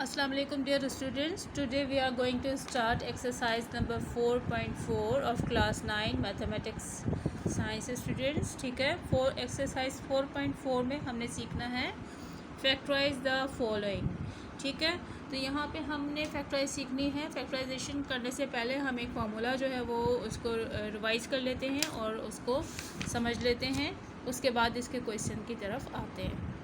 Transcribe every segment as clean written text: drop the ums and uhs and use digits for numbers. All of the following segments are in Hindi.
Assalamu alaikum dear students. Today we are going to start exercise number 4.4 of class 9 mathematics science students. ठीक है, exercise 4.4 में हमने सीखना है factorize the following. ठीक है, तो यहाँ पे हमने फैक्टराइज सीखनी है. फैक्टराइजेशन करने से पहले हम एक फार्मूला जो है वो उसको रिवाइज़ कर लेते हैं और उसको समझ लेते हैं. उसके बाद इसके क्वेश्चन की तरफ आते हैं.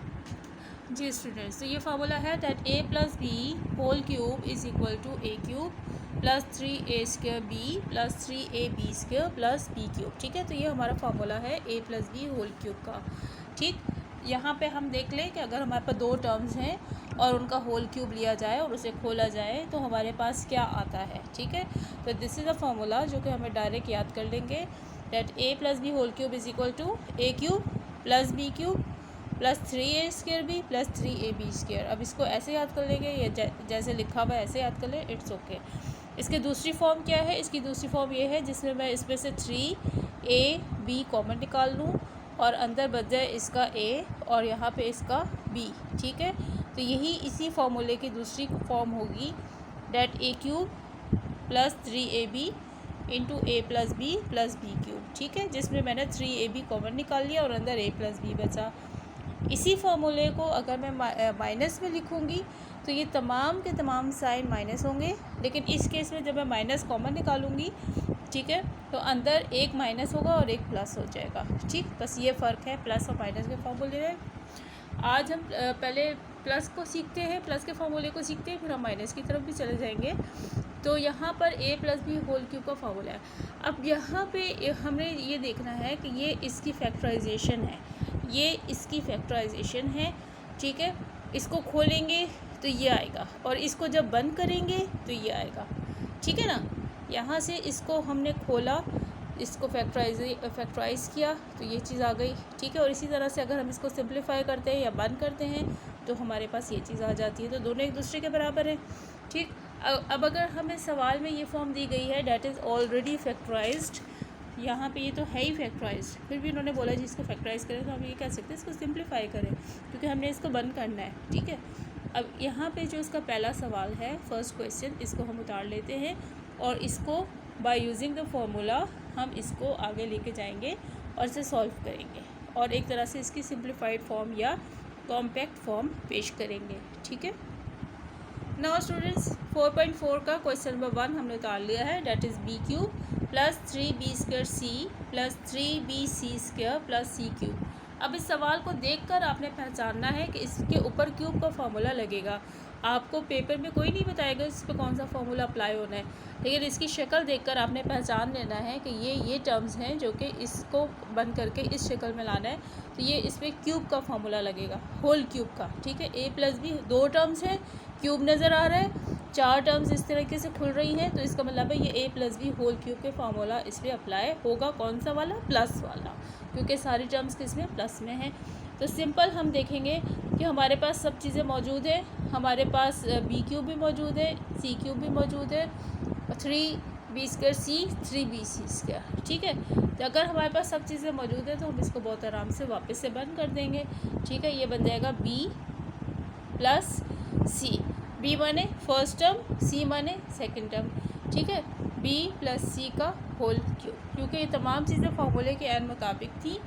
जी स्टूडेंट्स, तो ये फार्मूला है that a plus B whole cube is equal to a cube plus 3a² b plus 3ab square plus b cube. ठीक है, तो ये हमारा फार्मूला है a plus B whole cube का. ठीक, यहाँ पे हम देख लें कि अगर हमारे पास दो टर्म्स हैं और उनका होल क्यूब लिया जाए और उसे खोला जाए तो हमारे पास क्या आता है. ठीक है, तो दिस इज़ अ फार्मूला जो कि हमें डायरेक्ट याद कर लेंगे that a plus B whole cube is equal to a cube plus b cube plus 3a² b plus 3ab square. अब इसको ऐसे याद कर लेंगे, ये जैसे लिखा हुआ है ऐसे याद कर लें, इट्स ओके. इसके दूसरी फॉर्म क्या है? इसकी दूसरी फॉर्म ये है जिसमें मैं इसमें से 3ab कॉमन निकाल लूँ और अंदर बच जाए इसका a और यहाँ पे इसका b. ठीक है, तो यही इसी फार्मूले की दूसरी फॉर्म होगी that a cube plus 3ab into a plus b plus b cube. ठीक है, जिसमें मैंने 3ab कॉमन निकाल लिया और अंदर a प्लस b बचा. इसी फार्मूले को अगर मैं माइनस में लिखूँगी तो ये तमाम के तमाम साइन माइनस होंगे, लेकिन इस केस में जब मैं माइनस कॉमन निकालूँगी, ठीक है, तो अंदर एक माइनस होगा और एक प्लस हो जाएगा. ठीक, बस ये फ़र्क है प्लस और माइनस के फार्मूले में. आज हम पहले प्लस को सीखते हैं, प्लस के फार्मूले को सीखते हैं, फिर हम माइनस की तरफ भी चले जाएंगे. तो यहाँ पर a plus B whole cube का फार्मूला है. अब यहाँ पे हमने ये देखना है कि ये इसकी फैक्टराइजेशन है, ये इसकी फैक्टराइजेशन है. ठीक है, इसको खोलेंगे तो ये आएगा और इसको जब बंद करेंगे तो ये आएगा. ठीक है ना, यहाँ से इसको हमने खोला, इसको फैक्टराइज किया तो ये चीज़ आ गई. ठीक है, और इसी तरह से अगर हम इसको सिंप्लीफाई करते हैं या बंद करते हैं तो हमारे पास ये चीज़ आ जाती है. तो दोनों एक दूसरे के बराबर हैं. ठीक, अब अगर हमें सवाल में ये फॉर्म दी गई है डैट इज़ ऑलरेडी फैक्टराइज्ड, यहाँ पे ये तो है ही फैक्टराइज्ड, फिर भी उन्होंने बोला जी इसको फैक्टराइज करें, तो हम ये कह सकते हैं इसको सिंप्लीफाई करें क्योंकि हमने इसको बंद करना है. ठीक है, अब यहाँ पे जो इसका पहला सवाल है, फर्स्ट क्वेश्चन, इसको हम उतार लेते हैं और इसको बाय यूजिंग द फॉर्मूला हम इसको आगे लेके जाएंगे और इसे सॉल्व करेंगे और एक तरह से इसकी सिंप्लीफाइड फॉर्म या कॉम्पैक्ट फॉर्म पेश करेंगे. ठीक है, नाउ स्टूडेंट्स 4.4 का क्वेश्चन नंबर 1 हमने उतार लिया है that is b cube plus 3b² c plus 3bc square plus c cube. अब इस सवाल को देखकर आपने पहचानना है कि इसके ऊपर क्यूब का फार्मूला लगेगा. आपको पेपर में कोई नहीं बताएगा इस पर कौन सा फार्मूला अप्लाई होना है, लेकिन इसकी शक्ल देखकर आपने पहचान लेना है कि ये टर्म्स हैं जो कि इसको बंद करके इस शक्ल में लाना है. तो ये इसमें क्यूब का फार्मूला लगेगा, होल क्यूब का. ठीक है, a प्लस बी दो टर्म्स हैं, क्यूब नज़र आ रहा है, चार टर्म्स इस तरीके से खुल रही हैं, तो इसका मतलब है ये a plus B whole cube के फार्मूला इस पर अप्लाई होगा. कौन सा वाला? प्लस वाला, क्योंकि सारी टर्म्स किसमें? प्लस में हैं. तो सिंपल हम देखेंगे कि हमारे पास सब चीज़ें मौजूद हैं. हमारे पास b क्यूब भी मौजूद है, c क्यूब भी मौजूद है, 3b² c 3bc स्क्वायर. ठीक है, तो अगर हमारे पास सब चीज़ें मौजूद है तो हम इसको बहुत आराम से वापस से बंद कर देंगे. ठीक है, ये बन जाएगा b प्लस c. b माने फर्स्ट टर्म, c माने सेकंड टर्म. ठीक है, b प्लस c का होल क्यूब, क्योंकि ये तमाम चीज़ें फार्मूले के एन मुताबिक थी,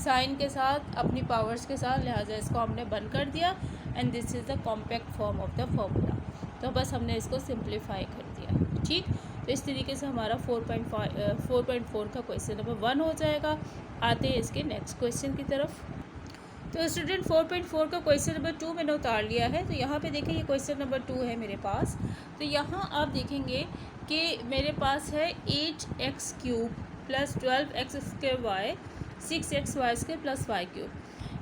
साइन के साथ, अपनी पावर्स के साथ, लिहाजा इसको हमने बंद कर दिया. And this is the compact form of the formula. तो बस हमने इसको सिंप्लीफाई कर दिया. ठीक, तो इस तरीके से हमारा 4.4 का क्वेश्चन नंबर 1 हो जाएगा. आते हैं इसके नेक्स्ट क्वेश्चन की तरफ. तो स्टूडेंट 4.4 का क्वेश्चन नंबर 2 मैंने उतार लिया है. तो यहाँ पे देखें, ये क्वेश्चन नंबर 2 है मेरे पास. तो यहाँ आप देखेंगे कि मेरे पास है 8x³ plus 12x² 6xy² plus y³.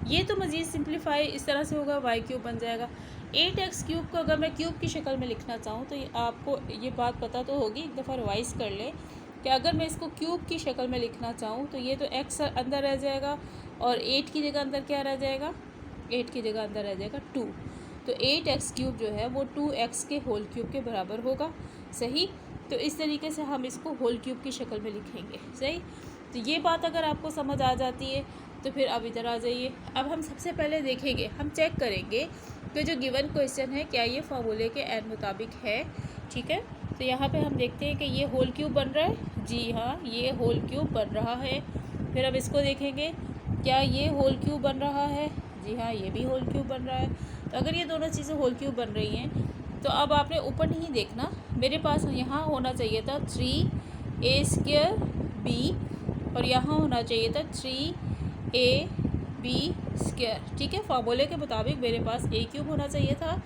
ये तो मज़ीद सिंप्लीफाई इस तरह से होगा, y³ बन जाएगा. 8x³ को अगर मैं क्यूब की शक्ल में लिखना चाहूँ तो आपको ये बात पता तो होगी, एक दफ़ा रिवाइज़ कर लें कि अगर मैं इसको क्यूब की शक्ल में लिखना चाहूँ तो ये तो x अंदर रह जाएगा और 8 की जगह अंदर क्या रह जाएगा? 8 की जगह अंदर रह जाएगा 2. तो 8x³ जो है वो 2x के होल क्यूब के बराबर होगा. सही, तो इस तरीके से हम इसको होल क्यूब की शक्ल में लिखेंगे. सही, तो ये बात अगर आपको समझ आ जाती है तो फिर आप इधर आ जाइए। अब हम सबसे पहले देखेंगे, हम चेक करेंगे कि जो गिवन क्वेश्चन है क्या ये फार्मूले के एन मुताबिक है। ठीक है, तो यहाँ पे हम देखते हैं कि ये होल क्यूब बन रहा है। जी हाँ, ये होल क्यूब बन रहा है। फिर अब इसको देखेंगे, क्या ये होल क्यूब बन रहा है। जी हाँ, ये भी होल क्यूब बन रहा है। तो अगर ये दोनों चीज़ें होल क्यूब बन रही हैं तो अब आपने ऊपर नहीं देखना, मेरे पास यहाँ होना चाहिए था 3a² b और यहाँ होना चाहिए था 3ab²। ठीक है, फार्मूले के मुताबिक मेरे पास a³ होना चाहिए था,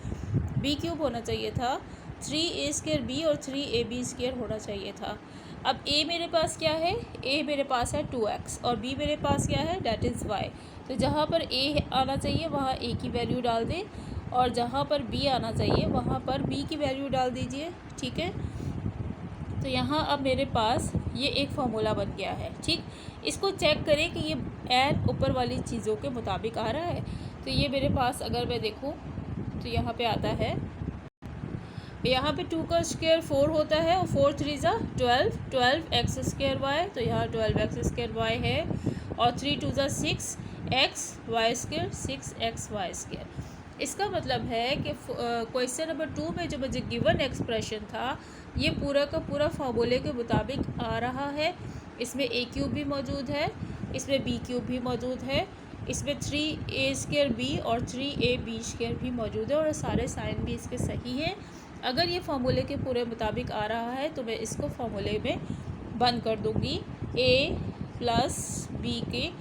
b³ होना चाहिए था, 3a² b और 3ab² होना चाहिए था। अब a मेरे पास क्या है, a मेरे पास है 2x और b मेरे पास क्या है, डेट इज़ y। तो जहाँ पर a आना चाहिए वहाँ a की वैल्यू डाल दें और जहाँ पर b आना चाहिए वहाँ पर b की वैल्यू डाल दीजिए। ठीक है, तो यहाँ अब मेरे पास ये एक फार्मूला बन गया है। ठीक, इसको चेक करें कि ये एन ऊपर वाली चीज़ों के मुताबिक आ रहा है। तो ये मेरे पास अगर मैं देखूँ तो यहाँ पे आता है, यहाँ पे 2 का स्क्वायर 4 होता है और 4 3 ज़ा 12, 12x² y, तो यहाँ 12x² y है और 3 2 ज़ा 6x y², 6x y²। इसका मतलब है कि क्वेश्चन नंबर 2 में जो मुझे गिवन एक्सप्रेशन था ये पूरा का पूरा फार्मूले के मुताबिक आ रहा है। इसमें a³ भी मौजूद है, इसमें b³ भी मौजूद है, इसमें 3a² b और 3ab² भी मौजूद है और सारे साइन भी इसके सही हैं। अगर ये फार्मूले के पूरे मुताबिक आ रहा है तो मैं इसको फार्मूले में बंद कर दूँगी a + b के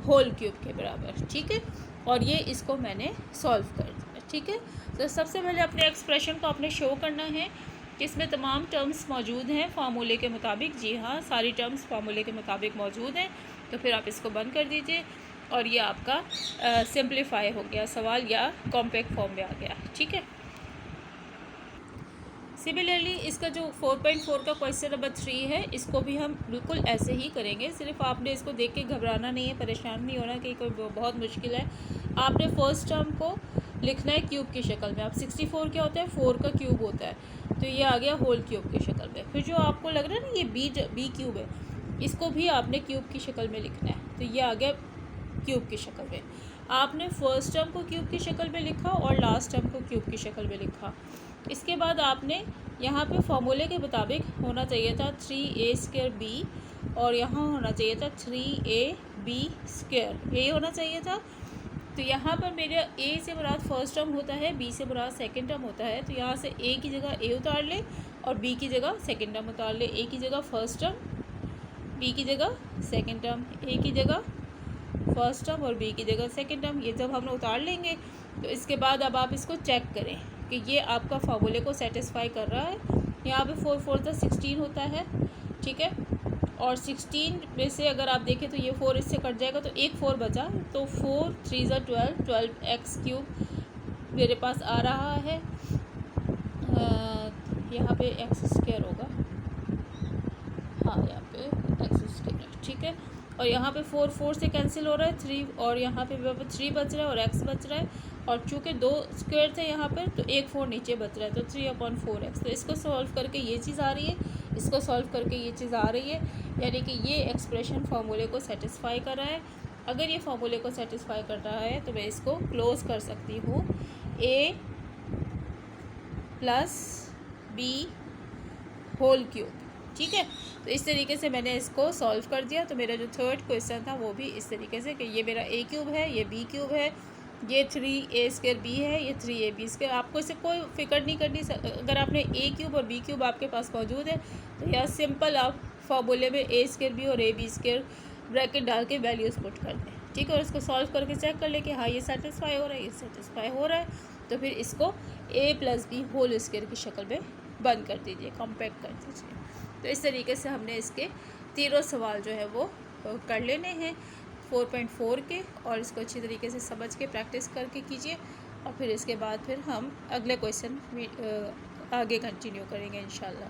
होल क्यूब के बराबर। ठीक है, और ये इसको मैंने सॉल्व कर दिया। ठीक है, तो सबसे पहले अपने एक्सप्रेशन को आपने शो करना है कि इसमें तमाम टर्म्स मौजूद हैं फार्मूले के मुताबिक। जी हाँ, सारी टर्म्स फार्मूले के मुताबिक मौजूद हैं। तो फिर आप इसको बंद कर दीजिए और ये आपका सिंप्लीफाई हो गया सवाल या कॉम्पैक्ट फॉर्म में आ गया। ठीक है, सिमिलरली इसका जो 4.4 का क्वेश्चन नंबर 3 है इसको भी हम बिल्कुल ऐसे ही करेंगे। सिर्फ आपने इसको देख के घबराना नहीं है, परेशान नहीं होना कि कोई बहुत मुश्किल है। आपने फर्स्ट टर्म को लिखना है क्यूब की शक्ल में। अब 64 क्या होता है, 4 का क्यूब होता है, तो ये आ गया होल क्यूब की शक्ल में। फिर जो आपको लग रहा है ना ये बी क्यूब है, इसको भी आपने क्यूब की शक्ल में लिखना है, तो ये आ गया क्यूब की शक्ल में। आपने फर्स्ट टर्म को क्यूब की शक्ल में लिखा और लास्ट टर्म को क्यूब की शक्ल में लिखा। इसके बाद आपने यहाँ पे फार्मूले के मुताबिक होना चाहिए था 3a² b और यहाँ होना चाहिए था 3ab², यही होना चाहिए था। तो यहाँ पर मेरे a से मुराद फर्स्ट टर्म होता है, b से मुराद सेकंड टर्म होता है। तो यहाँ से a की जगह a उतार ले और b की जगह सेकंड टर्म उतार ले। a की जगह फर्स्ट टर्म, b की जगह सेकंड टर्म, a की जगह फर्स्ट टर्म और b की जगह सेकंड टर्म। ये जब हम उतार लेंगे तो इसके बाद अब आप इसको चेक करें कि ये आपका फार्मूले को सेटिस्फाई कर रहा है। यहाँ पे 4 4 + 16 होता है। ठीक है, और 16 में से अगर आप देखें तो ये 4 इससे कट जाएगा तो एक 4 बचा, तो 4 3 ज़ा 12, 12x³ मेरे पास आ रहा है। यहाँ पे x² होगा, हाँ यहाँ पे x²। ठीक है, और यहाँ पे 4 4 से कैंसिल हो रहा है 3, और यहाँ पे 3 बच रहा है और x बच रहा है, और चूँकि 2 स्क्वायर थे यहाँ पर तो एक 4 नीचे बच रहा है, तो 3/4x। तो इसको सॉल्व करके ये चीज़ आ रही है, इसको सॉल्व करके ये चीज़ आ रही है, यानी कि ये एक्सप्रेशन फार्मूले को सेटिस्फाई कर रहा है। अगर ये फार्मूले को सेटिस्फाई कर रहा है तो मैं इसको क्लोज कर सकती हूँ a + b होल क्यूब। ठीक है, तो इस तरीके से मैंने इसको सॉल्व कर दिया। तो मेरा जो थर्ड क्वेश्चन था वो भी इस तरीके से कि ये मेरा a³ है, ये b³ है, ये 3a² b है, ये 3ab²। आपको इससे कोई फिक्र नहीं करनी। अगर आपने a³ और b³ आपके पास मौजूद है तो यह सिंपल आप फार्मूले में a² b और ab² ब्रैकेट डाल के वैल्यूज़ पुट कर दें। ठीक है, और इसको सॉल्व करके चेक कर लें कि हाँ ये सेटिस्फाई हो रहा है, ये सेटिस्फाई हो रहा है, तो फिर इसको a + b होल स्क्वायर की शक्ल में बंद कर दीजिए, कॉम्पैक्ट कर दीजिए। तो इस तरीके से हमने इसके तीनों सवाल जो है वो कर लेने हैं 4.4 के, और इसको अच्छी तरीके से समझ के प्रैक्टिस करके कीजिए, और फिर इसके बाद फिर हम अगले क्वेश्चन आगे कंटिन्यू करेंगे इंशाल्लाह।